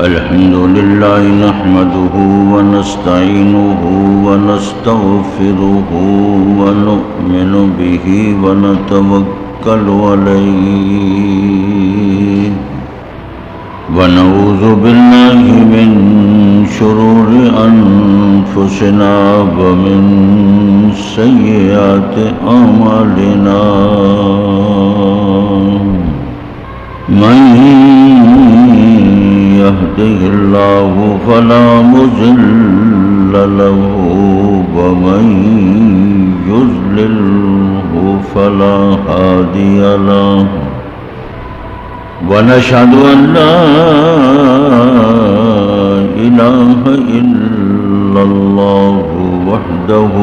الحمد لله نحمده ونستعينه ونستغفره ونؤمن به ونتوكل عليه ونعوذ بالله من شرور أنفسنا ومن سيئات أعمالنا من يهده الله فلا مضل له ومن يضلله فلا هادي له ونشهد أن لا إله إلا الله وحده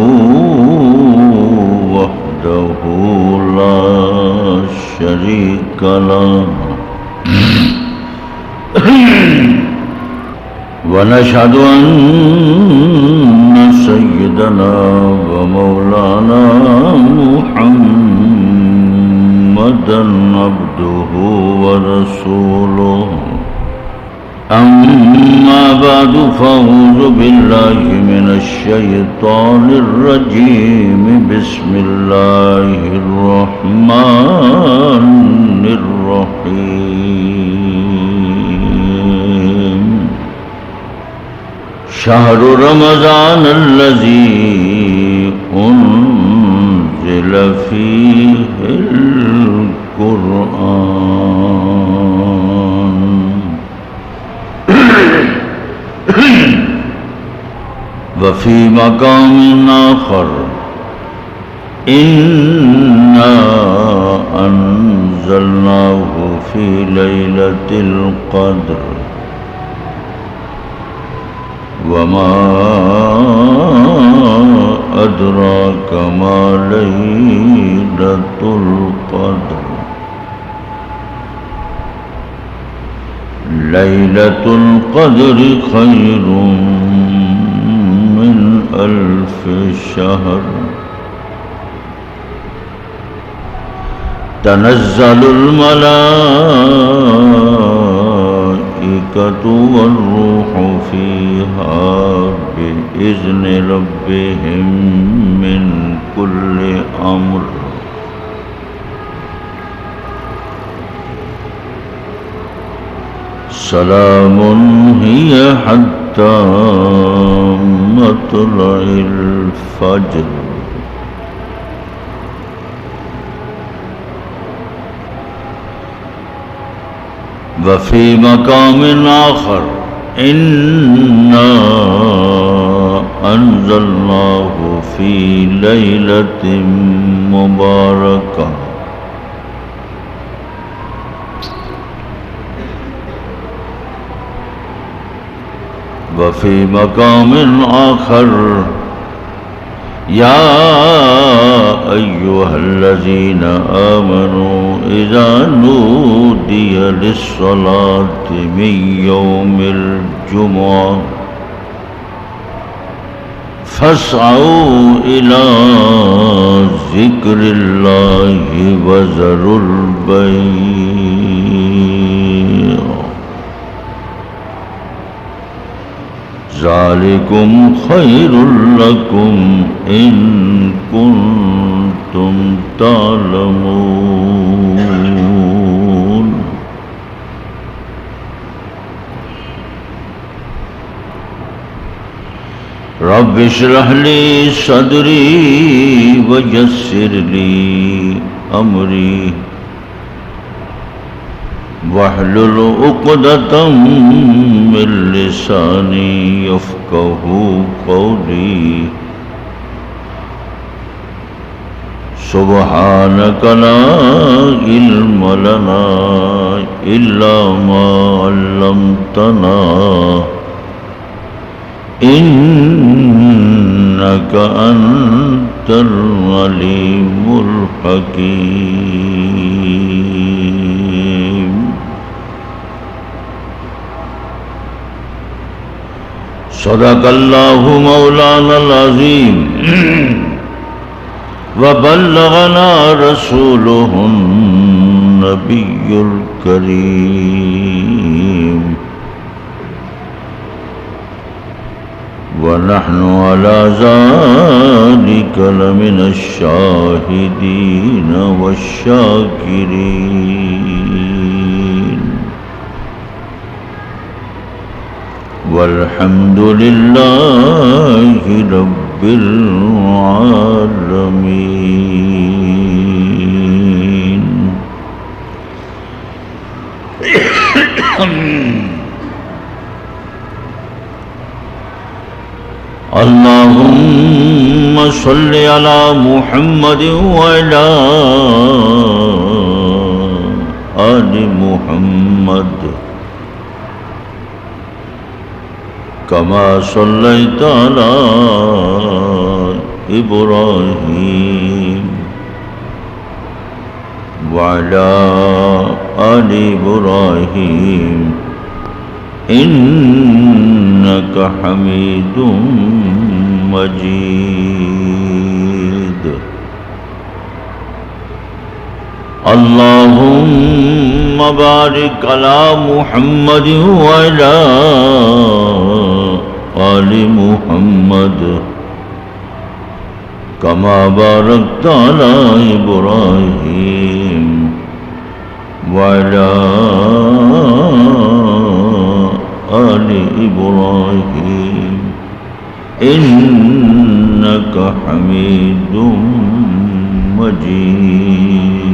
لا شريك له ونشهد أن سيدنا ومولانا محمدا عبده ورسوله أما بعد فأعوذ بالله من الشيطان الرجيم بسم الله الرحمن الرحيم شهر رمضان الذي أنزل فيه القرآن وفي مقام آخر إنا أنزلناه في ليلة القدر وما أدراك ما ليلة القدر ليلة القدر خير من 1000 شهر تنزل الملائكة والروح فيها بإذن ربهم من كل أمر سلام هي حتى مطلع الفجر وفي مقام آخر إنا أنزلناه في ليلة مباركة وفي مقام آخر يا أيها الذين آمنوا إذا نودي للصلاة من يوم الجمعة فاسعوا إلى ذكر الله وذروا البيع ذلكم خير لكم إن كنتم تعلمون رب اشرح لي صدري ويسر لي أمري واحلل عقدة من لساني يفقه قولي سبحانك لا علم لنا إلا ما علمتنا إنك أنت العليم الحكيم صدق الله مولانا العظيم وبلغنا رسوله النبي الكريم ونحن على ذلك لمن الشاهدين والشاكرين والحمد لله رب العالمين. اللهم صل على محمد وعلى آل محمد كما صليت على إبراهيم وعلى آل إبراهيم إنك حميد مجيد. اللهم بارك على محمد وعلى آل محمد كما باركت على إبراهيم وعلى آل إبراهيم إنك حميد مجيد.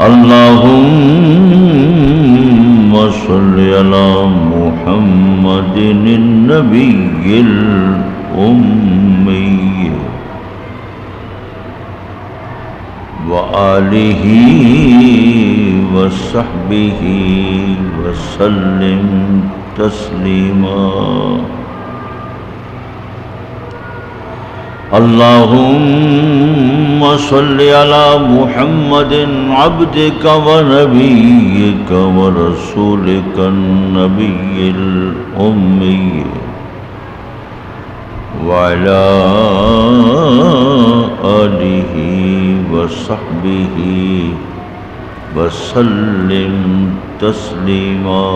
اللهم صل على محمد النبي الأمي وآله وصحبه وسلم تسليما. اللهم صل على محمد عبدك ونبيك ورسولك النبي الأمي وعلى آله وصحبه وسلم تسليما.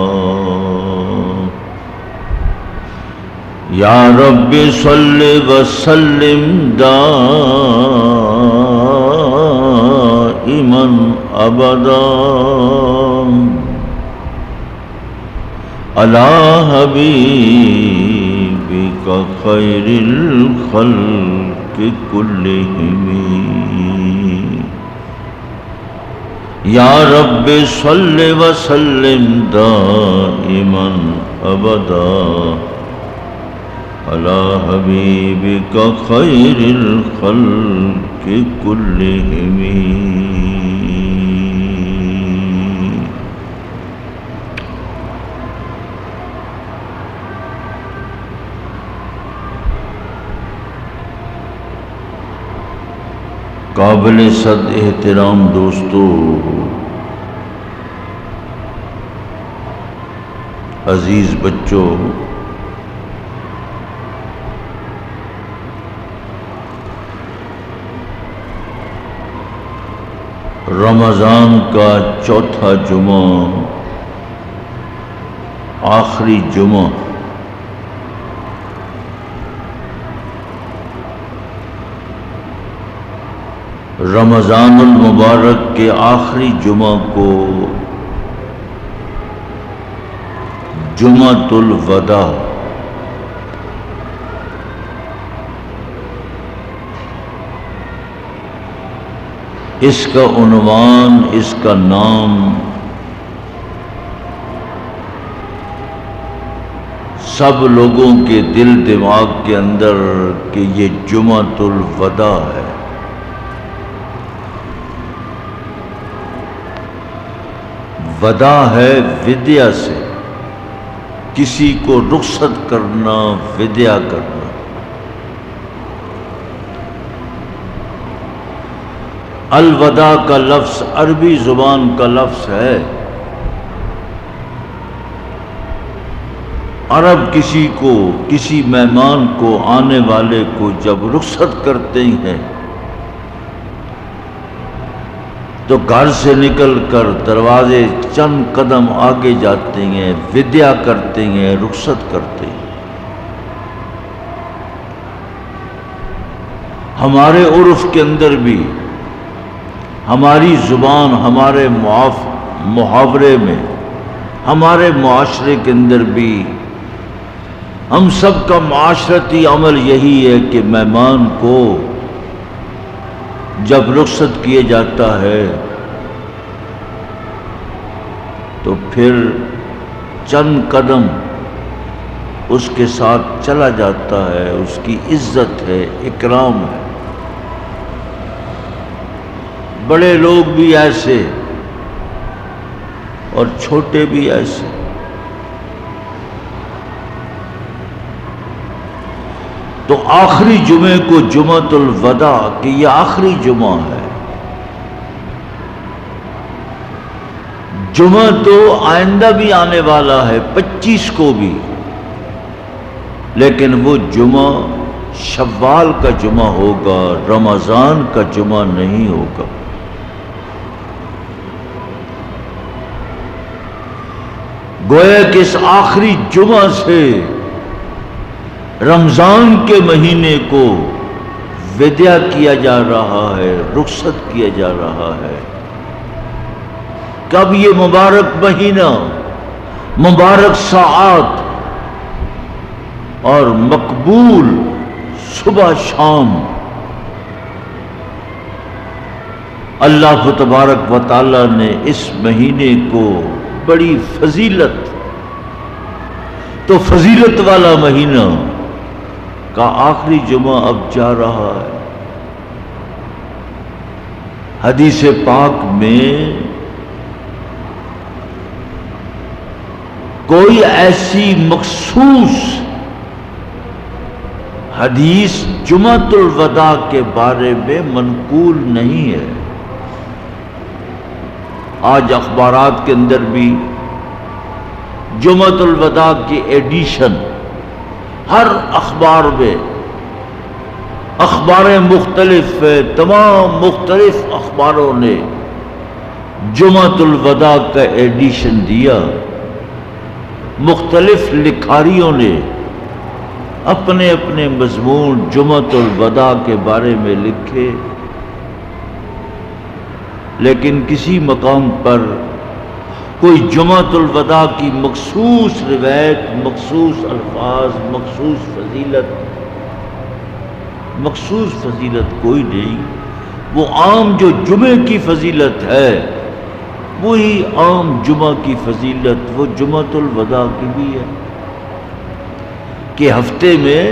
يا رب صل وسلم دائما أبدا على حبيبك خير الخلق كلهم. يا رب صل وسلم دائما أبدا على حبيبك خير الخلق كلهم. قابل صد احترام دوستو، عزیز بچوں، رمضان کا چوتھا جمعہ، آخری جمعہ، رمضان المبارک کے آخری جمعہ کو جمعۃ الوداع، اس کا عنوان، اس کا نام سب لوگوں کے دل دماغ کے اندر کہ یہ جمعۃ الوداع ہے۔ ودا ہے ودیا سے، کسی کو رخصت کرنا، ودیا کرنا۔ الوداع کا لفظ عربی زبان کا لفظ ہے۔ عرب کسی کو، کسی مہمان کو، آنے والے کو جب رخصت کرتے ہیں تو گھر سے نکل کر دروازے چند قدم آگے جاتے ہیں، ودیا کرتے ہیں، رخصت کرتے ہیں۔ ہمارے عرف کے اندر بھی، ہماری زبان، ہمارے محاورے میں، ہمارے معاشرے کے اندر بھی ہم سب کا معاشرتی عمل یہی ہے کہ مہمان کو جب رخصت کیے جاتا ہے تو پھر چند قدم اس کے ساتھ چلا جاتا ہے، اس کی عزت ہے، اکرام ہے۔ بڑے لوگ بھی ایسے اور چھوٹے بھی ایسے۔ تو آخری جمعے کو جمعۃ الوداع کہ یہ آخری جمعہ ہے۔ جمعہ تو آئندہ بھی آنے والا ہے، 25 کو بھی، لیکن وہ جمعہ شوال کا جمعہ ہوگا، رمضان کا جمعہ نہیں ہوگا۔ گویا کہ اس آخری جمعہ سے رمضان کے مہینے کو وداع کیا جا رہا ہے، رخصت کیا جا رہا ہے۔ کب یہ مبارک مہینہ، مبارک ساعات اور مقبول صبح شام اللہ تبارک و تعالی نے اس مہینے کو بڑی فضیلت، تو فضیلت والا مہینہ کا آخری جمعہ اب جا رہا ہے۔ حدیث پاک میں کوئی ایسی مخصوص حدیث جمعۃ الوداع کے بارے میں منقول نہیں ہے۔ آج اخبارات کے اندر بھی جمعۃ الوداع کی ایڈیشن، ہر اخبار میں، اخباریں مختلف ہیں، تمام مختلف اخباروں نے جمعۃ الوداع کا ایڈیشن دیا۔ مختلف لکھاریوں نے اپنے اپنے مضمون جمعۃ الوداع کے بارے میں لکھے، لیکن کسی مقام پر کوئی جمعۃ الوداع کی مخصوص روایت، مخصوص الفاظ، مخصوص فضیلت کوئی نہیں۔ وہ عام جو جمعے کی فضیلت ہے وہی عام جمعہ کی فضیلت وہ جمعۃ الوداع کی بھی ہے کہ ہفتے میں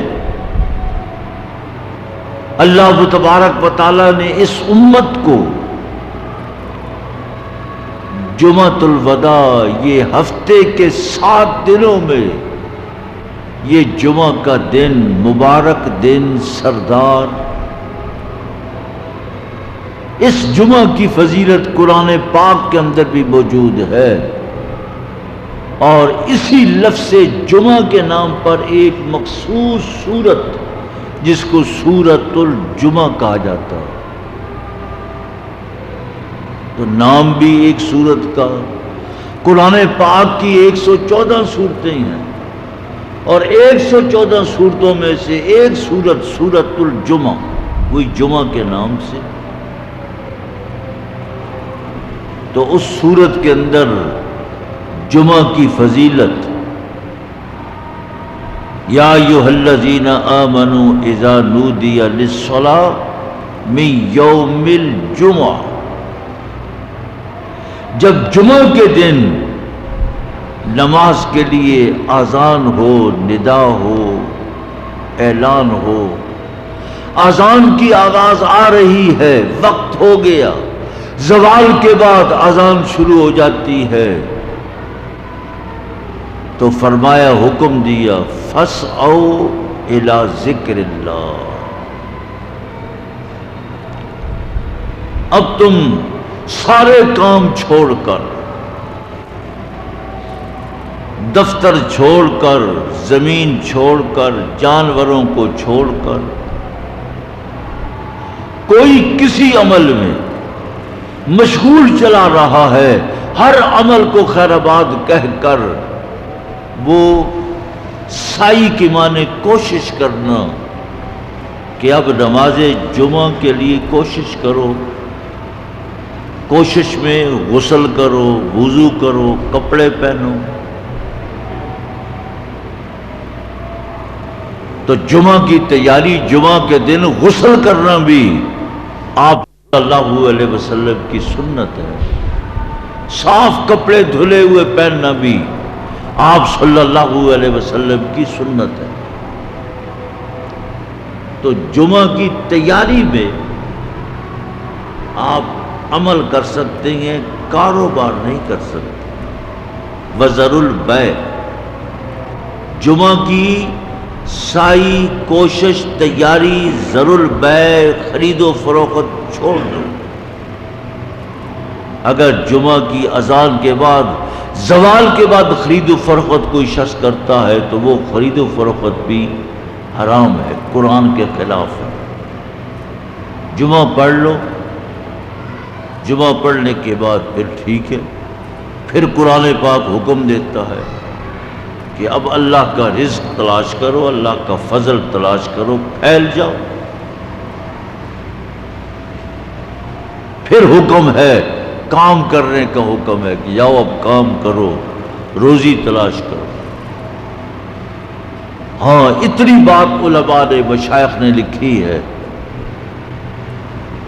اللہ تبارک و تعالی نے اس امت کو جمعۃ الوداع، یہ ہفتے کے 7 دنوں میں یہ جمعہ کا دن، مبارک دن، سردار، اس جمعہ کی فضیلت قرآن پاک کے اندر بھی موجود ہے، اور اسی لفظ جمعہ کے نام پر ایک مخصوص سورت جس کو سورۃ الجمعہ کہا جاتا ہے۔ تو نام بھی ایک سورت کا، قرآن پاک کی 114 صورتیں ہیں، اور 114 صورتوں میں سے ایک سورت سورۃ الجمعہ، وہی جمعہ کے نام سے۔ تو اس سورت کے اندر جمعہ کی فضیلت، یا ایھا الذین آمنوا اذا نودی للصلاۃ من یوم الجمعہ، جب جمعہ کے دن نماز کے لیے اذان ہو، ندا ہو، اعلان ہو، اذان کی آواز آ رہی ہے، وقت ہو گیا، زوال کے بعد اذان شروع ہو جاتی ہے، تو فرمایا، حکم دیا، فاسعوا الی ذکر اللہ، اب تم سارے کام چھوڑ کر، دفتر چھوڑ کر، زمین چھوڑ کر، جانوروں کو چھوڑ کر، کوئی کسی عمل میں مشغول چلا رہا ہے، ہر عمل کو خیر آباد کہہ کر وہ سائی کی معنی کوشش کرنا کہ اب نماز جمعہ کے لیے کوشش کرو، کوشش میں غسل کرو، وضو کرو، کپڑے پہنو۔ تو جمعہ کی تیاری، جمعہ کے دن غسل کرنا بھی آپ صلی اللہ علیہ وسلم کی سنت ہے، صاف کپڑے دھلے ہوئے پہننا بھی آپ صلی اللہ علیہ وسلم کی سنت ہے۔ تو جمعہ کی تیاری میں آپ عمل کر سکتے ہیں، کاروبار نہیں کر سکتے۔ وذر البیع، جمعہ کی سائی کوشش تیاری، ذر البیع خرید و فروخت چھوڑ دو۔ اگر جمعہ کی اذان کے بعد، زوال کے بعد خرید و فروخت کوئی شخص کرتا ہے تو وہ خرید و فروخت بھی حرام ہے، قرآن کے خلاف ہے۔ جمعہ پڑھ لو، جمعہ پڑھنے کے بعد پھر ٹھیک ہے، پھر قرآن پاک حکم دیتا ہے کہ اب اللہ کا رزق تلاش کرو، اللہ کا فضل تلاش کرو، پھیل جاؤ۔ پھر حکم ہے، کام کرنے کا حکم ہے کہ جاؤ اب کام کرو، روزی تلاش کرو۔ ہاں، اتنی بات علماء نے، مشائخ نے لکھی ہے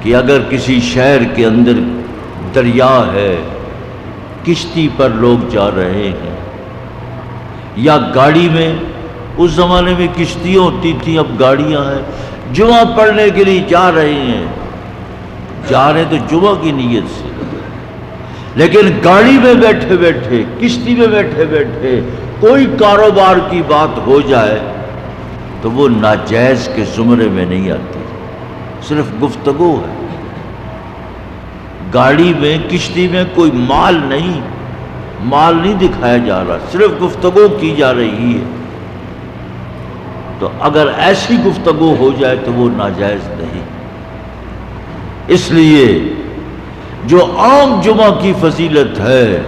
کہ اگر کسی شہر کے اندر دریا ہے، کشتی پر لوگ جا رہے ہیں یا گاڑی میں، اس زمانے میں کشتیاں ہوتی تھیں، اب گاڑیاں ہیں، جمعہ پڑھنے کے لیے جا رہے ہیں، جا رہے تو جمعہ کی نیت سے، لیکن گاڑی میں بیٹھے بیٹھے، کشتی میں بیٹھے بیٹھے کوئی کاروبار کی بات ہو جائے تو وہ ناجائز کے زمرے میں نہیں آتی، صرف گفتگو ہے۔ گاڑی میں، کشتی میں کوئی مال نہیں دکھایا جا رہا، صرف گفتگو کی جا رہی ہے۔ تو اگر ایسی گفتگو ہو جائے تو وہ ناجائز نہیں۔ اس لیے جو عام جمعہ کی فضیلت ہے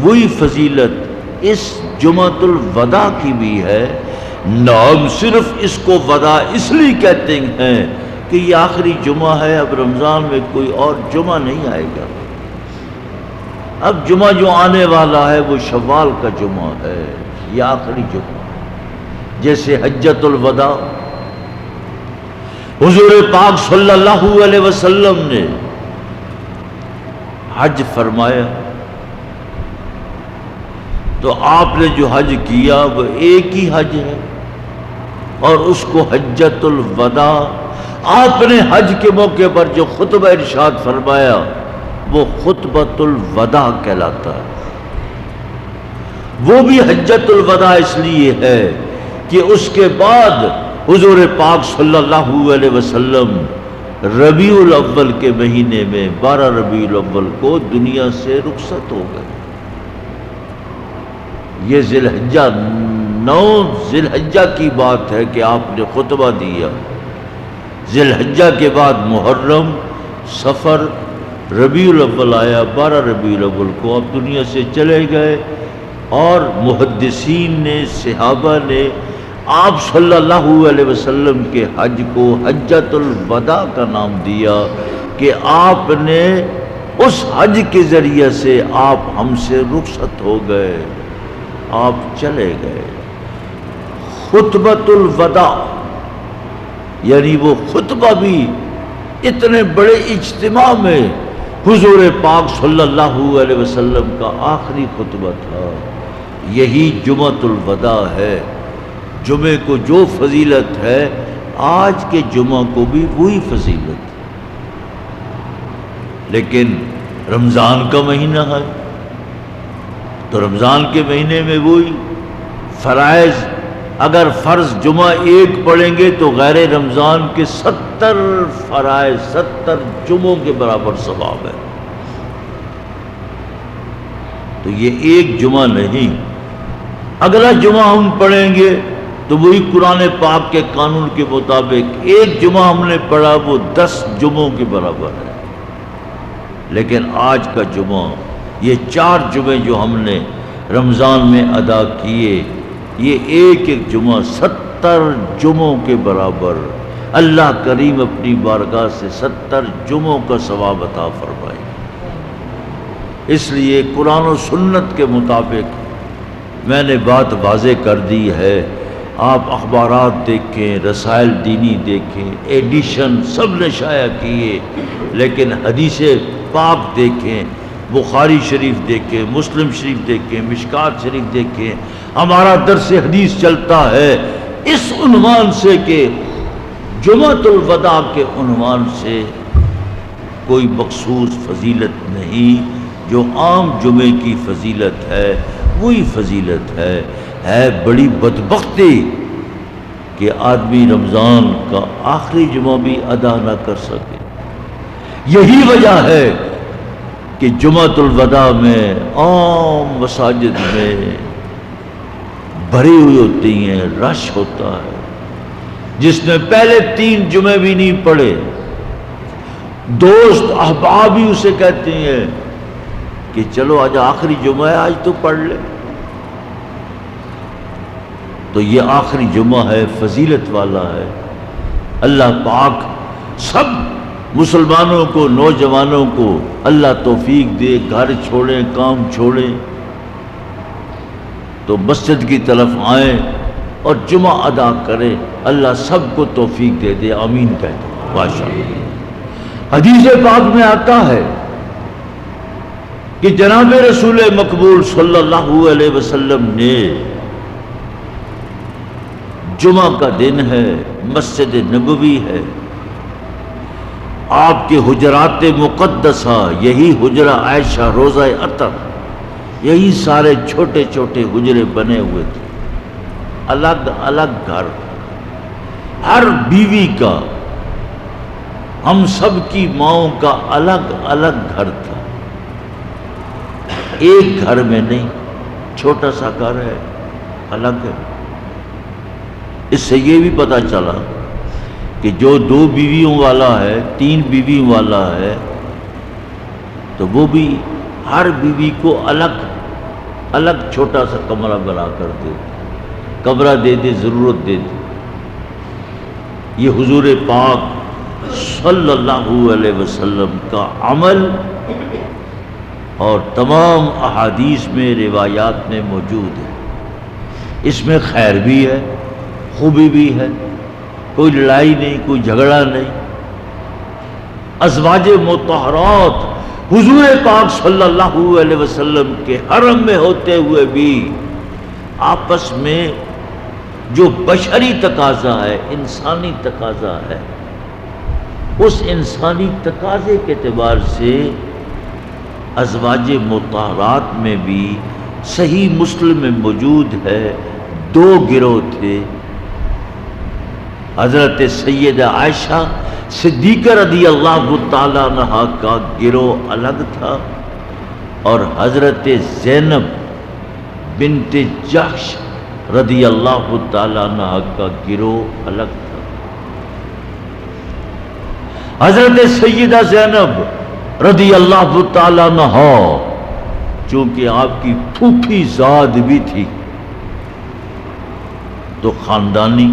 وہی فضیلت اس جمعۃ الوداع کی بھی ہے۔ نام صرف اس کو وداع اس لیے کہتے ہیں کہ یہ آخری جمعہ ہے، اب رمضان میں کوئی اور جمعہ نہیں آئے گا۔ اب جمعہ جو آنے والا ہے وہ شوال کا جمعہ ہے، یہ آخری جمعہ۔ جیسے حجۃ الوداع، حضور پاک صلی اللہ علیہ وسلم نے حج فرمایا تو آپ نے جو حج کیا وہ ایک ہی حج ہے، اور اس کو حجۃ الوداع، آپ نے حج کے موقع پر جو خطبہ ارشاد فرمایا وہ خطبۃ الوداع کہلاتا ہے۔ وہ بھی حجۃ الوداع اس لیے ہے کہ اس کے بعد حضور پاک صلی اللہ علیہ وسلم ربیع الاول کے مہینے میں 12 ربیع الاول کو دنیا سے رخصت ہو گئے۔ یہ ذی الحجہ 9 ذی الحجہ کی بات ہے کہ آپ نے خطبہ دیا۔ ذی الحجہ کے بعد محرم، صفر، ربیع الاول آیا، 12 ربیع الاول کو آپ دنیا سے چلے گئے۔ اور محدثین نے، صحابہ نے آپ صلی اللہ علیہ وسلم کے حج کو حجۃ الوداع کا نام دیا کہ آپ نے اس حج کے ذریعے سے آپ ہم سے رخصت ہو گئے، آپ چلے گئے۔ خطبۃ الوداع یعنی وہ خطبہ بھی اتنے بڑے اجتماع میں حضور پاک صلی اللہ علیہ وسلم کا آخری خطبہ تھا۔ یہی جمعۃ الوداع ہے۔ جمعے کو جو فضیلت ہے آج کے جمعہ کو بھی وہی فضیلت ہے، لیکن رمضان کا مہینہ ہے تو رمضان کے مہینے میں وہی فرائض، اگر فرض جمعہ ایک پڑھیں گے تو غیر رمضان کے 70 فرائض، 70 جمعوں کے برابر ثواب ہے۔ تو یہ ایک جمعہ نہیں، اگلا جمعہ ہم پڑھیں گے تو وہی قرآن پاک کے قانون کے مطابق ایک جمعہ ہم نے پڑھا وہ 10 جمعوں کے برابر ہے۔ لیکن آج کا جمعہ، یہ 4 جمعے جو ہم نے رمضان میں ادا کیے، یہ ایک ایک جمعہ 70 جمعوں کے برابر اللہ کریم اپنی بارگاہ سے 70 جمعوں کا ثواب عطا فرمائے۔ اس لیے قرآن و سنت کے مطابق میں نے بات واضح کر دی ہے۔ آپ اخبارات دیکھیں، رسائل دینی دیکھیں، ایڈیشن سب نے شائع کیے، لیکن حدیث پاک دیکھیں، بخاری شریف دیکھیں، مسلم شریف دیکھیں، مشکات شریف دیکھیں۔ ہمارا درس حدیث چلتا ہے اس عنوان سے کہ جمعۃ الوداع کے عنوان سے کوئی مخصوص فضیلت نہیں، جو عام جمعے کی فضیلت ہے وہی فضیلت ہے بڑی بدبختی کہ آدمی رمضان کا آخری جمعہ بھی ادا نہ کر سکے۔ یہی وجہ ہے کہ جمعۃ الوداع میں عام مساجد میں بھری ہوئی ہوتی ہیں، رش ہوتا ہے، جس نے پہلے 3 جمعے بھی نہیں پڑھے، دوست احباب ہی اسے کہتے ہیں کہ چلو آج آخری جمعہ ہے، آج تو پڑھ لے۔ تو یہ آخری جمعہ ہے، فضیلت والا ہے۔ اللہ پاک سب مسلمانوں کو، نوجوانوں کو اللہ توفیق دے، گھر چھوڑیں، کام چھوڑیں تو مسجد کی طرف آئیں اور جمعہ ادا کریں۔ اللہ سب کو توفیق دے دے، آمین کہتے ہیں۔ ماشاءاللہ حدیث پاک میں آتا ہے کہ جناب رسول مقبول صلی اللہ علیہ وسلم نے جمعہ کا دن ہے، مسجد نبوی ہے، آپ کے حجرات مقدسہ، یہی حجرہ عائشہ روضہ عطر، یہی سارے چھوٹے چھوٹے حجرے بنے ہوئے تھے، الگ الگ گھر، ہر بیوی کا، ہم سب کی ماؤں کا الگ الگ گھر تھا، ایک گھر میں نہیں، چھوٹا سا گھر ہے، الگ ہے۔ اس سے یہ بھی پتہ چلا کہ جو 2 بیویوں والا ہے، 3 بیویوں والا ہے، تو وہ بھی ہر بیوی کو الگ الگ چھوٹا سا کمرہ بنا کر دے، کمرہ دے دے، ضرورت دے دے۔ یہ حضور پاک صلی اللہ علیہ وسلم کا عمل اور تمام احادیث میں، روایات میں موجود ہے۔ اس میں خیر بھی ہے، خوبی بھی ہے، کوئی لڑائی نہیں، کوئی جھگڑا نہیں۔ ازواج مطہرات حضور پاک صلی اللہ علیہ وسلم کے حرم میں ہوتے ہوئے بھی آپس میں جو بشری تقاضا ہے، انسانی تقاضا ہے، اس انسانی تقاضے کے اعتبار سے ازواج مطہرات میں بھی صحیح مسلم میں موجود ہے 2 گروہ تھے۔ حضرت سیدہ عائشہ صدیقہ رضی اللہ تعالیٰ عنہا کا گروہ الگ تھا، اور حضرت زینب بنت جحش رضی اللہ تعالیٰ عنہا کا گروہ الگ تھا۔ حضرت سیدہ زینب رضی اللہ تعالیٰ عنہا چونکہ آپ کی پھوپھی زاد بھی تھی، تو خاندانی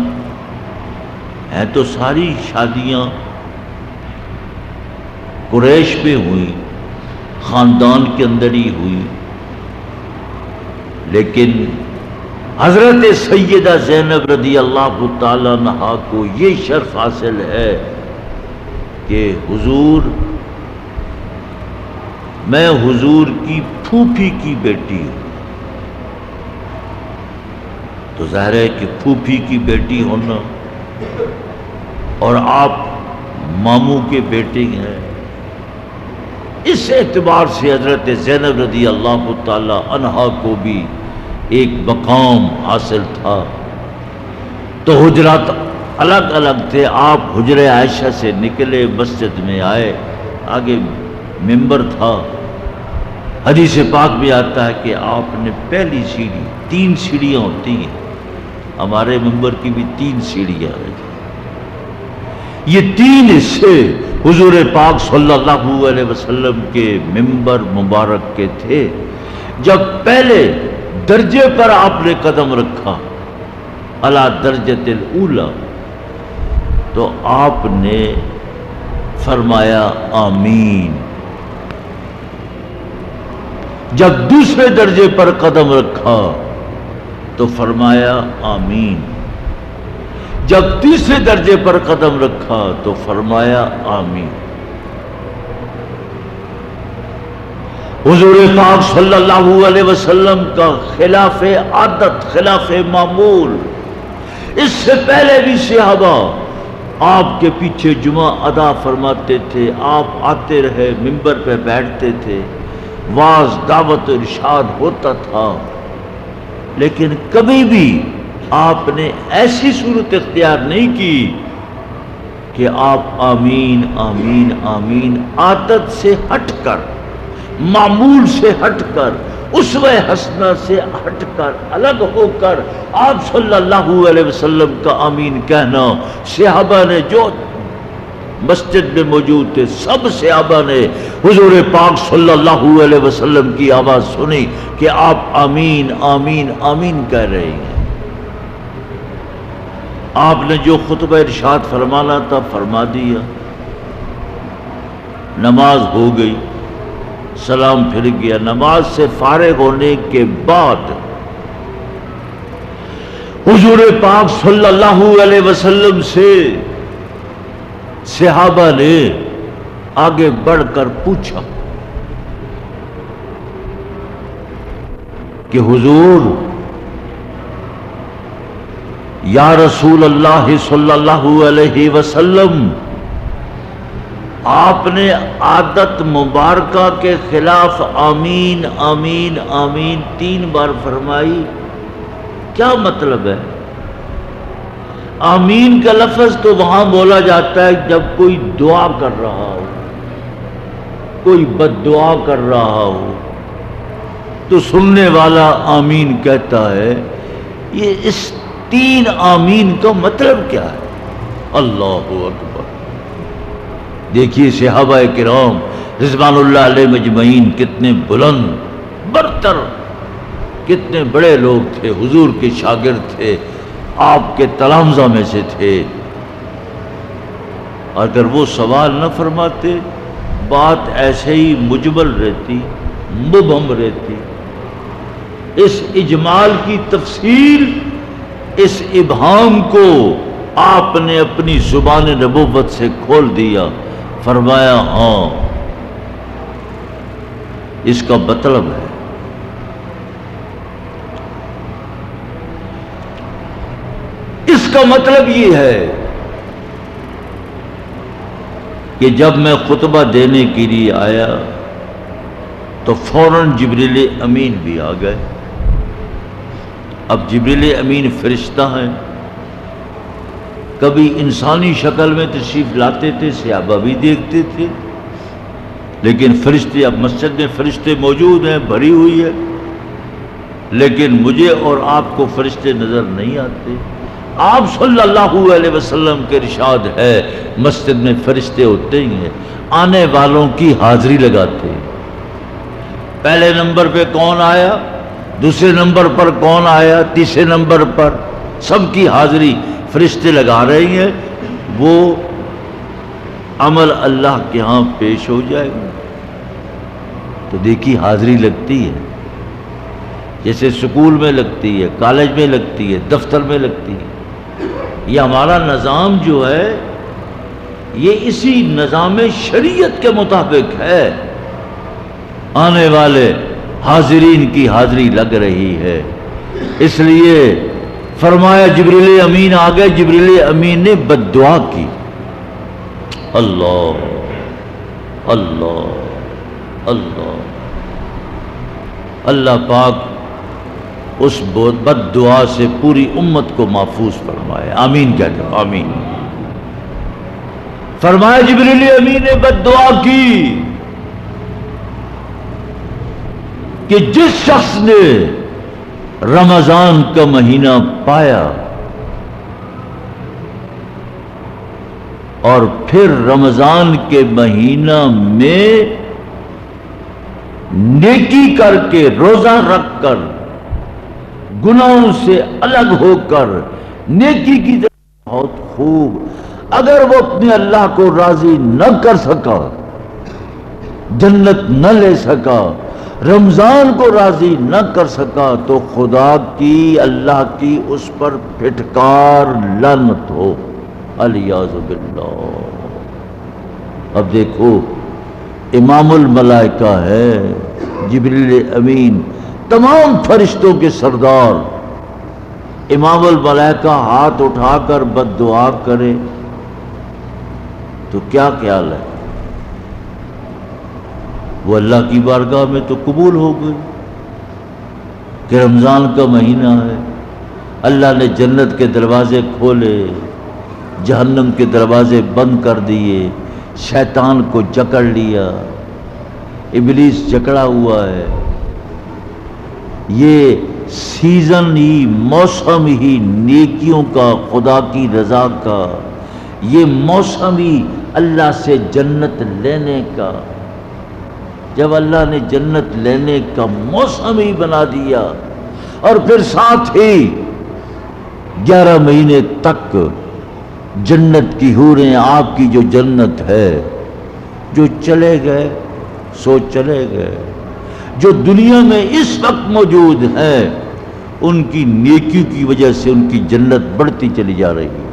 ہے، تو ساری شادیاں قریش میں ہوئی، خاندان کے اندر ہی ہوئی، لیکن حضرت سیدہ زینب رضی اللہ تعالیٰ عنہا کو یہ شرف حاصل ہے کہ حضور، میں حضور کی پھوپھی کی بیٹی ہوں۔ تو ظاہر ہے کہ پھوپھی کی بیٹی ہونا اور آپ ماموں کے بیٹے ہیں، اس اعتبار سے حضرت زینب رضی اللہ تعالی عنہا کو بھی ایک مقام حاصل تھا۔ تو حجرات الگ الگ تھے۔ آپ حجرہ عائشہ سے نکلے، مسجد میں آئے، آگے ممبر تھا۔ حدیث پاک بھی آتا ہے کہ آپ نے پہلی سیڑھی، 3 سیڑھیاں ہوتی ہیں، ہمارے ممبر کی بھی 3 سیڑھیاں ہیں، یہ 3 حصے حضور پاک صلی اللہ علیہ وسلم کے ممبر مبارک کے تھے، جب پہلے درجے پر آپ نے قدم رکھا اعلیٰ درجۃ الاولی، تو آپ نے فرمایا آمین۔ جب دوسرے درجے پر قدم رکھا تو فرمایا آمین۔ جب تیسرے درجے پر قدم رکھا تو فرمایا آمین۔ حضور پاک صلی اللہ علیہ وسلم کا خلاف عادت، خلاف معمول، اس سے پہلے بھی صحابہ آپ کے پیچھے جمعہ ادا فرماتے تھے، آپ آتے رہے، ممبر پہ بیٹھتے تھے، واعظ دعوت ارشاد ہوتا تھا، لیکن کبھی بھی آپ نے ایسی صورت اختیار نہیں کی کہ آپ آمین آمین آمین عادت سے ہٹ کر، معمول سے ہٹ کر، اسوہ حسنہ سے ہٹ کر، الگ ہو کر آپ صلی اللہ علیہ وسلم کا آمین کہنا، صحابہ نے جو مسجد میں موجود تھے سب صحابہ نے حضور پاک صلی اللہ علیہ وسلم کی آواز سنی کہ آپ آمین آمین آمین کہہ رہے ہیں۔ آپ نے جو خطبہ ارشاد فرمانا تھا فرما دیا، نماز ہو گئی، سلام پھر گیا۔ نماز سے فارغ ہونے کے بعد حضور پاک صلی اللہ علیہ وسلم سے صحابہ نے آگے بڑھ کر پوچھا کہ حضور یا رسول اللہ صلی اللہ علیہ وسلم، آپ نے عادت مبارکہ کے خلاف آمین آمین آمین 3 بار فرمائی، کیا مطلب ہے؟ آمین کا لفظ تو وہاں بولا جاتا ہے جب کوئی دعا کر رہا ہو، کوئی بد دعا کر رہا ہو تو سننے والا آمین کہتا ہے۔ یہ اس 3 آمین کا مطلب کیا ہے؟ اللہ اکبر! دیکھیے صحابہ کرام رضوان اللہ علیہ مجمعین کتنے بلند برتر، کتنے بڑے لوگ تھے، حضور کے شاگرد تھے، آپ کے تلامذہ میں سے تھے۔ اگر وہ سوال نہ فرماتے بات ایسے ہی مجمل رہتی، مبہم رہتی۔ اس اجمال کی تفصیل، اس ابہام کو آپ نے اپنی زبان نبوت سے کھول دیا، فرمایا ہاں اس کا مطلب ہے۔ اس کا مطلب یہ ہے کہ جب میں خطبہ دینے کے لیے آیا تو فوراً جبریل امین بھی آ گئے۔ اب جبریل امین فرشتہ ہیں، کبھی انسانی شکل میں تشریف لاتے تھے، صحابہ بھی دیکھتے تھے، لیکن فرشتے، اب مسجد میں فرشتے موجود ہیں، بھری ہوئی ہے، لیکن مجھے اور آپ کو فرشتے نظر نہیں آتے۔ آپ صلی اللہ علیہ وسلم کے ارشاد ہے مسجد میں فرشتے ہوتے ہی ہیں، آنے والوں کی حاضری لگاتے ہیں۔ پہلے نمبر پہ کون آیا، دوسرے نمبر پر کون آیا، تیسرے نمبر پر، سب کی حاضری فرشتے لگا رہے ہیں۔ وہ عمل اللہ کے ہاں پیش ہو جائے گا تو دیکھی حاضری لگتی ہے، جیسے سکول میں لگتی ہے، کالج میں لگتی ہے، دفتر میں لگتی ہے۔ یہ ہمارا نظام جو ہے یہ اسی نظام شریعت کے مطابق ہے، آنے والے حاضرین کی حاضری لگ رہی ہے۔ اس لیے فرمایا جبریل امین آ گئے، جبریل امین نے بد دعا کی۔ اللہ اللہ اللہ، اللہ پاک اس بد دعا سے پوری امت کو محفوظ فرمائے، آمین کہتے ہیں، آمین۔ فرمایا جبریل امین نے بد دعا کی کہ جس شخص نے رمضان کا مہینہ پایا اور پھر رمضان کے مہینہ میں نیکی کر کے روزہ رکھ کر گناہوں سے الگ ہو کر نیکی کی طرف بہت خوب. اگر وہ اپنے اللہ کو راضی نہ کر سکا، جنت نہ لے سکا، رمضان کو راضی نہ کر سکا، تو خدا کی، اللہ کی اس پر پھٹکار لعنت ہو، الیاذ باللہ. اب دیکھو امام الملائکہ ہے جبریل امین، تمام فرشتوں کے سردار، امام الملائکہ ہاتھ اٹھا کر بد دعا کرے تو کیا خیال ہے؟ وہ اللہ کی بارگاہ میں تو قبول ہو گئی کہ رمضان کا مہینہ ہے، اللہ نے جنت کے دروازے کھولے، جہنم کے دروازے بند کر دیے، شیطان کو جکڑ لیا، ابلیس جکڑا ہوا ہے. یہ سیزن ہی، موسم ہی نیکیوں کا، خدا کی رضا کا، یہ موسم ہی اللہ سے جنت لینے کا. جب اللہ نے جنت لینے کا موسم ہی بنا دیا، اور پھر ساتھ ہی 11 مہینے تک جنت کی حوریں، آپ کی جو جنت ہے، جو چلے گئے سو چلے گئے، جو دنیا میں اس وقت موجود ہیں، ان کی نیکیوں کی وجہ سے ان کی جنت بڑھتی چلی جا رہی ہے.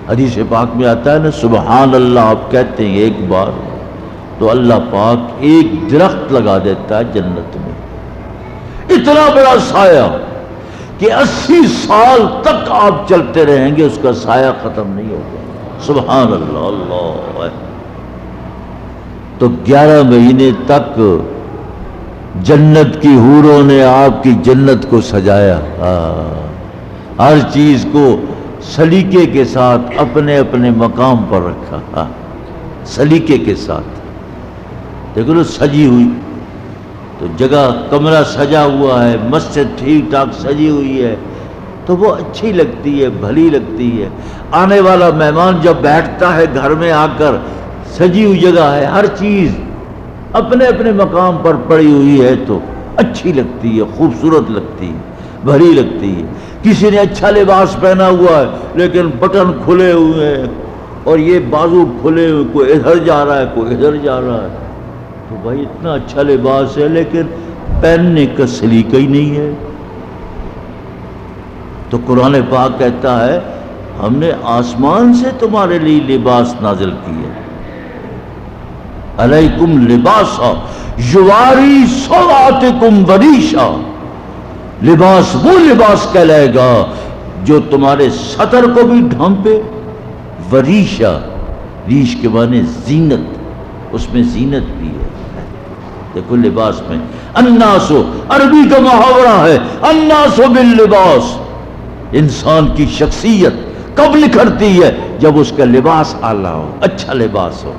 حدیث پاک میں آتا ہے نا، سبحان اللہ آپ کہتے ہیں ایک بار تو اللہ پاک ایک درخت لگا دیتا ہے جنت میں، اتنا بڑا سایہ کہ 80 سال تک آپ چلتے رہیں گے، اس کا سایہ ختم نہیں ہوگا. سبحان اللہ. اللہ تو 11 مہینے تک جنت کی حوروں نے آپ کی جنت کو سجایا، ہر چیز کو سلیقے کے ساتھ اپنے اپنے مقام پر رکھا، سلیقے کے ساتھ. دیکھو لو سجی ہوئی تو جگہ، کمرہ سجا ہوا ہے، مسجد ٹھیک ٹھاک سجی ہوئی ہے تو وہ اچھی لگتی ہے، بھلی لگتی ہے. آنے والا مہمان جب بیٹھتا ہے گھر میں آ کر، سجی ہوئی جگہ ہے، ہر چیز اپنے اپنے مقام پر پڑی ہوئی ہے تو اچھی لگتی ہے، خوبصورت لگتی ہے، بھلی لگتی ہے. کسی نے اچھا لباس پہنا ہوا ہے لیکن بٹن کھلے ہوئے ہیں اور یہ بازو کھلے ہوئے، کوئی ادھر جا رہا ہے کوئی ادھر جا رہا ہے، تو بھائی اتنا اچھا لباس ہے لیکن پہننے کا سلیقہ ہی نہیں ہے. تو قرآن پاک کہتا ہے ہم نے آسمان سے تمہارے لیے لباس نازل کیا، علیکم لباسا یواری سوآتکم وریشا. لباس وہ لباس کہلائے گا جو تمہارے سطر کو بھی ڈھانپے. وریشا، ریش کے معنی زینت، اس میں زینت بھی ہے. دیکھو لباس میں الناسو، عربی کا محاورہ ہے الناسو باللباس. انسان کی شخصیت کب نکھرتی ہے؟ جب اس کا لباس اعلیٰ ہو، اچھا لباس ہو.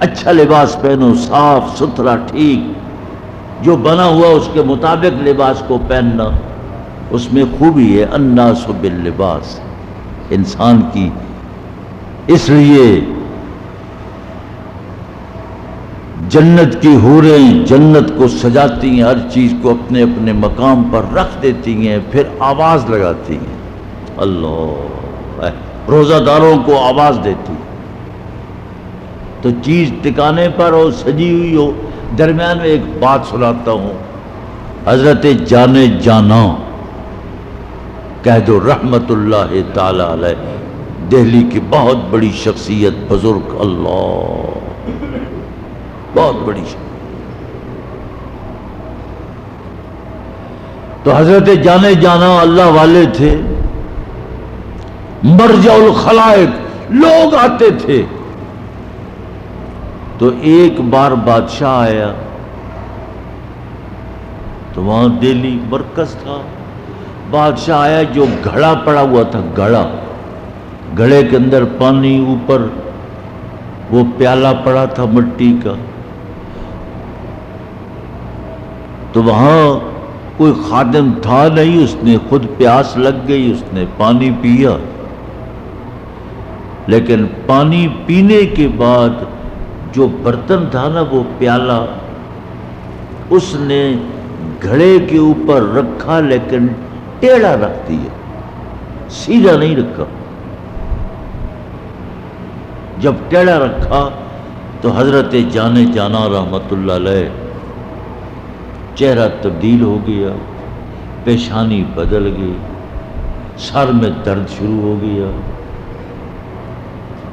اچھا لباس پہنو، صاف ستھرا، ٹھیک جو بنا ہوا اس کے مطابق لباس کو پہننا، اس میں خوبی ہے. الناس باللباس، انسان کی. اس لیے جنت کی حوریں جنت کو سجاتی ہیں، ہر چیز کو اپنے اپنے مقام پر رکھ دیتی ہیں، پھر آواز لگاتی ہیں. اللہ، روزہ داروں کو آواز دیتی تو چیز ٹکانے پر ہو، سجی ہوئی ہو. درمیان میں ایک بات سناتا ہوں. حضرت جانے جانا کہہ دو رحمت اللہ تعالی علیہ، دہلی کی بہت بڑی شخصیت، بزرگ، اللہ بہت بڑی شخصیت. تو حضرت جانے جانا اللہ والے تھے، مرجع الخلائق، لوگ آتے تھے. تو ایک بار بادشاہ آیا تو وہاں دہلی مرکز تھا. بادشاہ آیا، جو گھڑا پڑا ہوا تھا، گھڑے کے اندر پانی، اوپر وہ پیالہ پڑا تھا مٹی کا. تو وہاں کوئی خادم تھا نہیں، اس نے خود پیاس لگ گئی، اس نے پانی پیا. لیکن پانی پینے کے بعد جو برتن تھا نا، وہ پیالہ، اس نے گھڑے کے اوپر رکھا لیکن ٹیڑھا رکھ دیا، سیدھا نہیں رکھا۔ جب ٹیڑھا رکھا تو حضرت جان جانا رحمت اللہ علیہ چہرہ تبدیل ہو گیا، پیشانی بدل گئی، سر میں درد شروع ہو گیا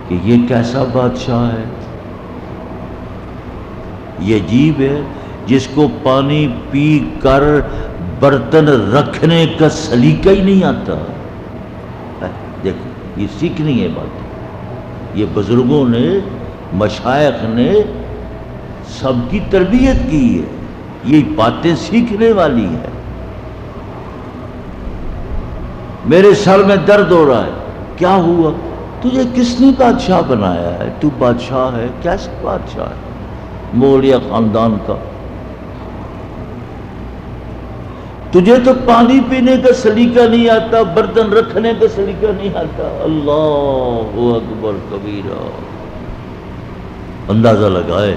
کہ یہ کیسا بادشاہ ہے، یہ عجیب ہے جس کو پانی پی کر برتن رکھنے کا سلیقہ ہی نہیں آتا۔ دیکھو یہ سیکھنی ہے بات، یہ بزرگوں نے، مشائخ نے سب کی تربیت کی ہے، یہ باتیں سیکھنے والی ہے۔ میرے سر میں درد ہو رہا ہے، کیا ہوا؟ تجھے کس نے بادشاہ بنایا ہے؟ تو بادشاہ ہے؟ کیسا بادشاہ ہے؟ مغلیہ خاندان کا؟ تجھے تو پانی پینے کا سلیقہ نہیں آتا، برتن رکھنے کا سلیقہ نہیں آتا۔ اللہ اکبر کبیرہ۔ اندازہ لگائے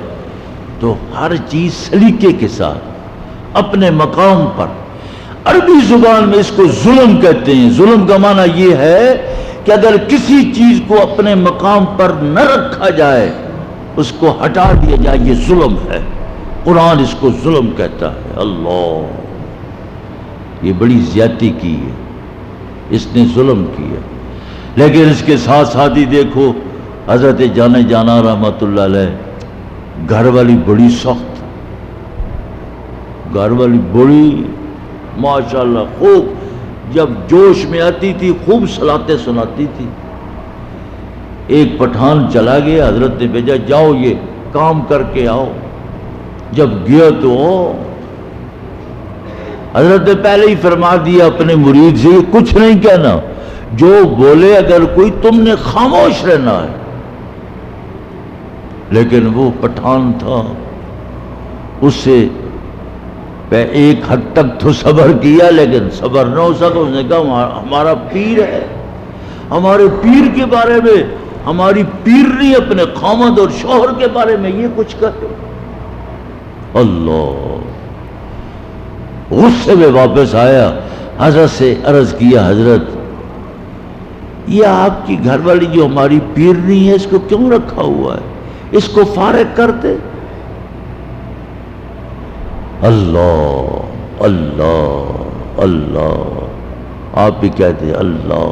تو ہر چیز سلیقے کے ساتھ اپنے مقام پر۔ عربی زبان میں اس کو ظلم کہتے ہیں۔ ظلم کا معنی یہ ہے کہ اگر کسی چیز کو اپنے مقام پر نہ رکھا جائے، اس کو ہٹا دیا جائے، یہ ظلم ہے۔ قرآن اس کو ظلم کہتا ہے۔ اللہ، یہ بڑی زیادتی کی ہے، اس نے ظلم کیا۔ لیکن اس کے ساتھ ساتھ ہی دیکھو حضرت جان جانا رحمت اللہ علیہ، گھر والی بڑی سخت، گھر والی بڑی ماشاءاللہ خوب، جب جوش میں آتی تھی خوب صلاتیں سناتی تھی۔ ایک پٹھان چلا گیا، حضرت نے بھیجا جاؤ یہ کام کر کے آؤ۔ جب گیا تو حضرت نے پہلے ہی فرما دیا اپنے مرید سے کچھ نہیں کہنا، جو بولے اگر کوئی تم نے خاموش رہنا ہے۔ لیکن وہ پٹھان تھا، اس سے ایک حد تک تو صبر کیا، لیکن صبر نہ ہو سکا۔ اس نے کہا ہمارا پیر ہے، ہمارے پیر کے بارے میں، ہماری پیرنی اپنے خامد اور شوہر کے بارے میں یہ کچھ کہتے۔ اللہ، غصے میں واپس آیا، حضرت سے عرض کیا حضرت یہ آپ کی گھر والی جو ہماری پیرنی ہے اس کو کیوں رکھا ہوا ہے؟ اس کو فارغ کر دے۔ اللہ اللہ اللہ، آپ بھی کہتے اللہ۔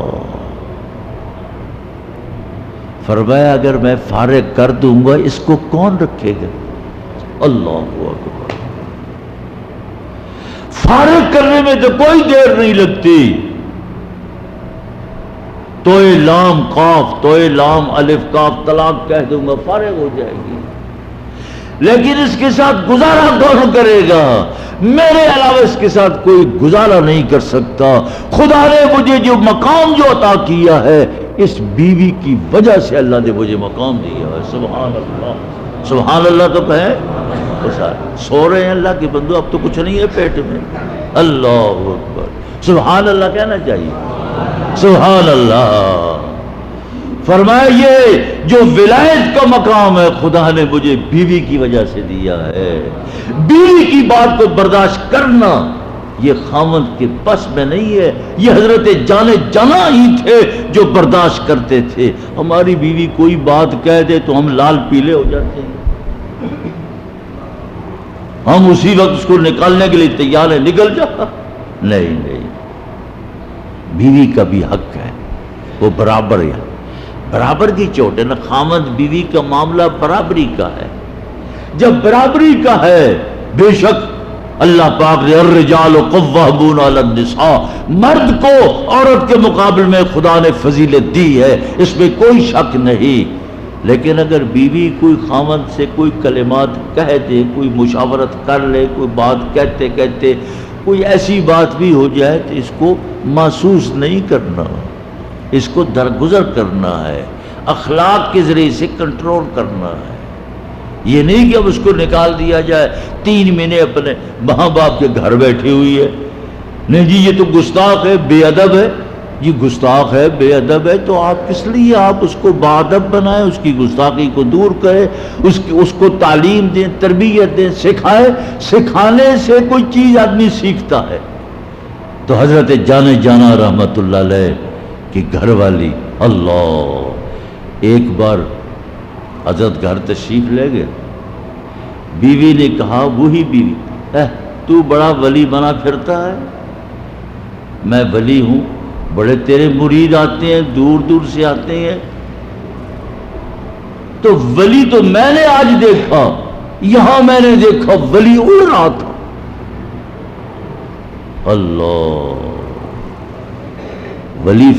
فرمایا اگر میں فارغ کر دوں گا اس کو کون رکھے گا؟ اللہ اکبر۔ فارغ کرنے میں تو کوئی دیر نہیں لگتی، توئے لام قاف، توئے لام الف کاف طلاق کہہ دوں گا، فارغ ہو جائے گی۔ لیکن اس کے ساتھ گزارا کون کرے گا؟ میرے علاوہ اس کے ساتھ کوئی گزارا نہیں کر سکتا۔ خدا نے مجھے جو مقام جو عطا کیا ہے، اس بیوی کی وجہ سے اللہ نے مجھے مقام دیا ہے۔ سبحان اللہ، سبحان اللہ تو کہیں۔ سو رہے ہیں اللہ کے بندو، اب تو کچھ نہیں ہے پیٹ میں۔ اللہ اکبر، سبحان اللہ کہنا چاہیے۔ سبحان اللہ۔ فرمایا یہ جو ولایت کا مقام ہے خدا نے مجھے بیوی کی وجہ سے دیا ہے۔ بیوی کی بات کو برداشت کرنا یہ خاوند کے بس میں نہیں ہے۔ یہ حضرت جانا ہی تھے جو برداشت کرتے تھے۔ ہماری بیوی کوئی بات کہہ دے تو ہم لال پیلے ہو جاتے ہیں، ہم اسی وقت اس کو نکالنے کے لیے تیار ہیں، نکل جا۔ نہیں نہیں، بیوی کا بھی حق ہے، وہ برابر ہے، برابر کی چوٹ ہے نا۔ خامد بیوی کا معاملہ برابری کا ہے۔ جب برابری کا ہے، بے شک اللہ پاک نے الرجال قوامون علی النساء، مرد کو عورت کے مقابل میں خدا نے فضیلت دی ہے، اس میں کوئی شک نہیں۔ لیکن اگر بیوی کوئی خامد سے کوئی کلمات کہہ دے، کوئی مشاورت کر لے، کوئی بات کہتے کہتے کوئی ایسی بات بھی ہو جائے تو اس کو محسوس نہیں کرنا، اس کو درگزر کرنا ہے، اخلاق کے ذریعے سے کنٹرول کرنا ہے۔ یہ نہیں کہ اب اس کو نکال دیا جائے، 3 مہینے اپنے ماں باپ کے گھر بیٹھی ہوئی ہے، نہیں جی یہ تو گستاخ ہے، بے ادب ہے، یہ گستاخ ہے، بے ادب ہے، تو آپ کس لیے آپ اس کو باادب بنائیں، اس کی گستاخی کو دور کریں، اس کو تعلیم دیں، تربیت دیں، سکھائیں۔ سکھانے سے کوئی چیز آدمی سیکھتا ہے۔ تو حضرت جانا رحمت اللہ علیہ کی گھر والی، اللہ، ایک بار حضرت گھر تشریف لے گئے، بیوی نے کہا، وہی بیوی، تو بڑا ولی بنا پھرتا ہے؟ میں ولی ہوں، بڑے تیرے مرید آتے ہیں، دور دور سے آتے ہیں، تو ولی تو میں نے آج دیکھا، یہاں میں نے دیکھا ولی اڑ رہا تھا۔ اللہ، ولی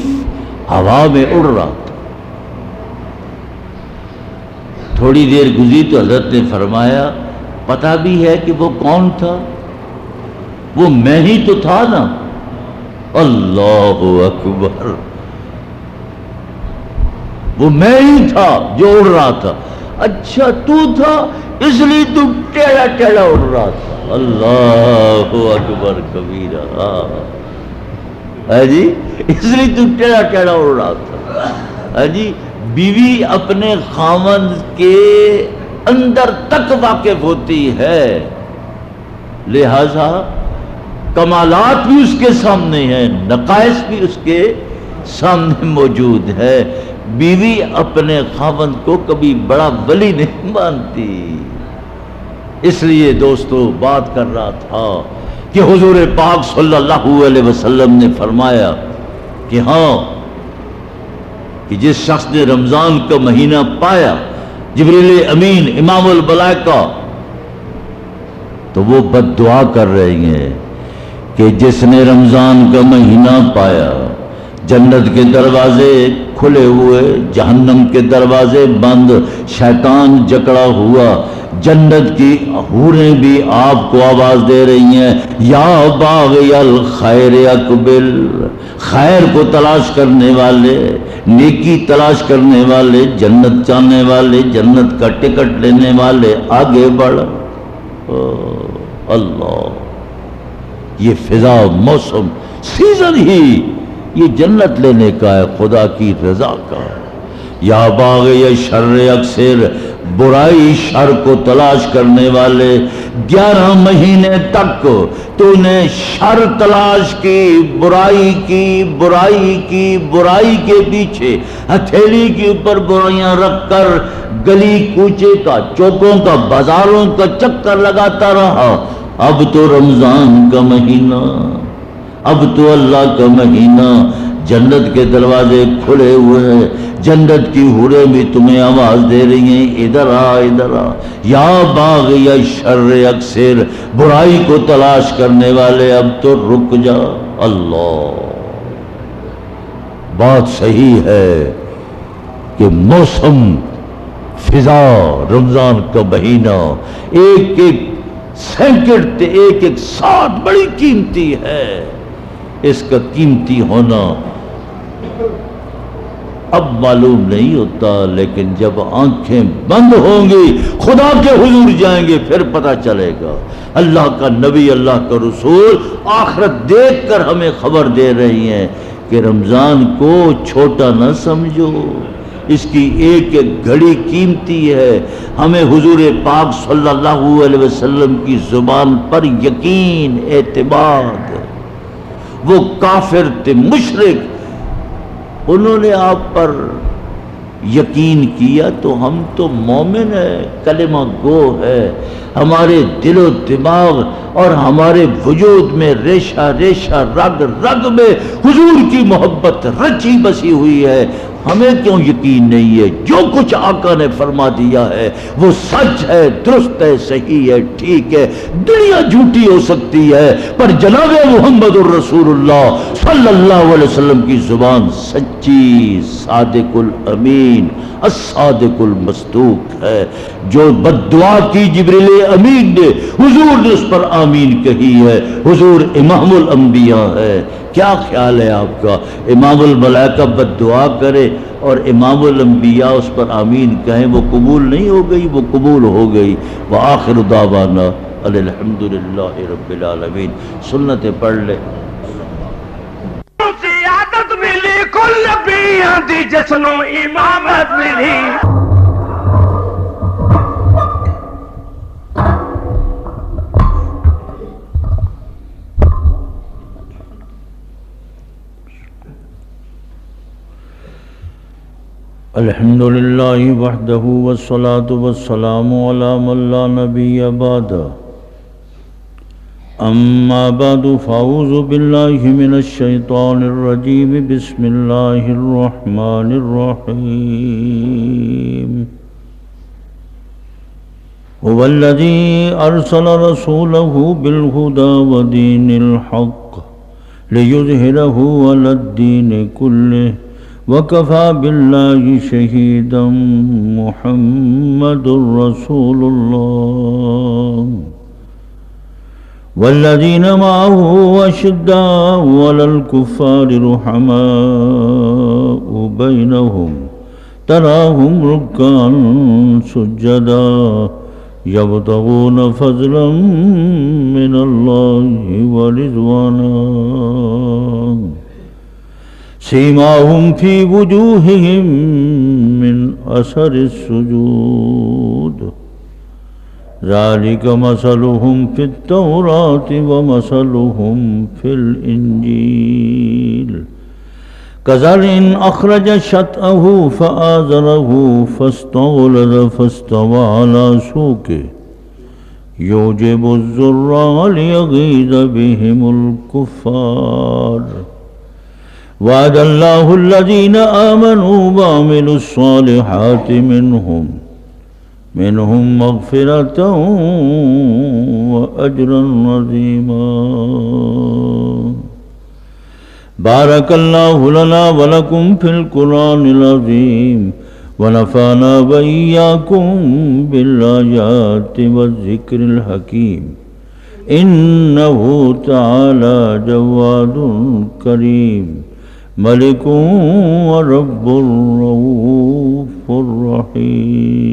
ہوا میں اڑ رہا تھا۔ تھوڑی دیر گزری تو حضرت نے فرمایا، پتہ بھی ہے کہ وہ کون تھا؟ وہ میں ہی تو تھا نا۔ اللہ اکبر، وہ میں ہی تھا جو اڑ رہا تھا۔ اچھا تو تھا، اس لیے تو ٹیڑھا ٹیڑھا اڑ رہا تھا۔ اللہ اکبر کبیرہ، ہے جی، اس لیے تو ٹیڑھا ٹیڑھا اڑ رہا تھا، ہے جی۔ بیوی اپنے خاوند کے اندر تک واقف ہوتی ہے، لہذا کمالات بھی اس کے سامنے ہیں، نقائص بھی اس کے سامنے موجود ہے۔ بیوی اپنے خاوند کو کبھی بڑا ولی نہیں مانتی۔ اس لیے دوستو بات کر رہا تھا کہ حضور پاک صلی اللہ علیہ وسلم نے فرمایا کہ ہاں، کہ جس شخص نے رمضان کا مہینہ پایا، جبریل امین امام الملائکہ، تو وہ بد دعا کر رہے ہیں کہ جس نے رمضان کا مہینہ پایا، جنت کے دروازے کھلے ہوئے، جہنم کے دروازے بند، شیطان جکڑا ہوا، جنت کی حوریں بھی آپ کو آواز دے رہی ہیں، یا باغی الخیر اقبل، خیر کو تلاش کرنے والے، نیکی تلاش کرنے والے، جنت چاہنے والے، جنت کا ٹکٹ لینے والے، آگے بڑھ۔ اللہ، یہ فضا، موسم، سیزن ہی یہ جنت لینے کا ہے، خدا کی رضا کا۔ یا باغی شر اکثر، برائی شر کو تلاش کرنے والے، 11 مہینے تک تو نے شر تلاش کی، برائی کی، برائی کی، برائی کے پیچھے ہتھیلی کے اوپر برائیاں رکھ کر گلی کوچے کا، چوکوں کا، بازاروں کا چکر لگاتا رہا۔ اب تو رمضان کا مہینہ، اب تو اللہ کا مہینہ، جنت کے دروازے کھلے ہوئے ہیں، جنت کی حوریں بھی تمہیں آواز دے رہی ہیں، ادھر آ، ادھر آ۔ یا باغی شر اکثر، برائی کو تلاش کرنے والے اب تو رک جا۔ اللہ، بات صحیح ہے کہ موسم، فضا، رمضان کا مہینہ، ایک ایک سیکنڈ، ایک ایک ساتھ بڑی قیمتی ہے۔ اس کا قیمتی ہونا اب معلوم نہیں ہوتا، لیکن جب آنکھیں بند ہوں گی، خدا کے حضور جائیں گے، پھر پتہ چلے گا۔ اللہ کا نبی، اللہ کا رسول آخرت دیکھ کر ہمیں خبر دے رہی ہیں کہ رمضان کو چھوٹا نہ سمجھو، اس کی ایک ایک گھڑی قیمتی ہے۔ ہمیں حضور پاک صلی اللہ علیہ وسلم کی زبان پر یقین، اعتماد۔ وہ کافر تھے، مشرک، انہوں نے آپ پر یقین کیا، تو ہم تو مومن ہیں، کلمہ گو ہے، ہمارے دل و دماغ اور ہمارے وجود میں ریشہ ریشہ، رگ رگ میں حضور کی محبت رچی بسی ہوئی ہے۔ ہمیں کیوں یقین نہیں ہے؟ جو کچھ آقا نے فرما دیا ہے وہ سچ ہے، درست ہے، صحیح ہے، ٹھیک ہے۔ دنیا جھوٹی ہو سکتی ہے، پر جناب محمد الرسول اللہ صلی اللہ علیہ وسلم کی زبان سچی، صادق الامین، الصادق المصدوق ہے۔ جو بد دعا کی جبریل امین نے، حضور نے اس پر آمین کہی ہے۔ حضور امام الانبیاء ہے۔ کیا خیال ہے آپ کا؟ امام الملائکہ بد دعا کرے اور امام الانبیاء اس پر آمین کہیں، وہ قبول نہیں ہو گئی؟ وہ قبول ہو گئی۔ وآخر دعوانا الحمدللہ رب العالمین۔ سنتیں پڑھ لے۔ عادت ملی کل نبیاں دی جسنوں امامت ملی الحمد للہ وحدہ والصلاة والسلام علی من لا نبی بعد اما بعد فاعوذ باللہ من الشیطان الرجیم بسم اللہ الرحمن الرحیم هو الذی ارسل رسولہ بالہدى ودین الحق لیظہرہ علی الدین کلہ وَكَفَى بِاللَّهِ شَهِيدًا مُحَمَّدٌ رَّسُولُ اللَّهِ وَالَّذِينَ مَعَهُ أَشِدَّاءُ عَلَى الْكُفَّارِ رُحَمَاءُ بَيْنَهُمْ تَرَاهُمْ رُكَّعًا سُجَّدًا يَبْتَغُونَ فَضْلًا مِّنَ اللَّهِ وَرِضْوَانًا سیماہم فی وجوہہم من اثر السجود ذالک مثلہم فی التوراۃ ومثلہم فی الانجیل کزرع اخرج شطأہ فآزرہ فاستغلظ فاستوى علی سوقہ یعجب الزراع لیغیظ بہم الکفار وعد اللہ الذین آمنوا وعملوا الصالحات منہم مغفرۃ واجرا عظیما بارک اللہ لنا ولکم فی القرآن العظیم ونفعنا وإیاکم بالآیات والذکر الحکیم انہ تعالی جواد کریم ملک ورب الرؤوف الرحیم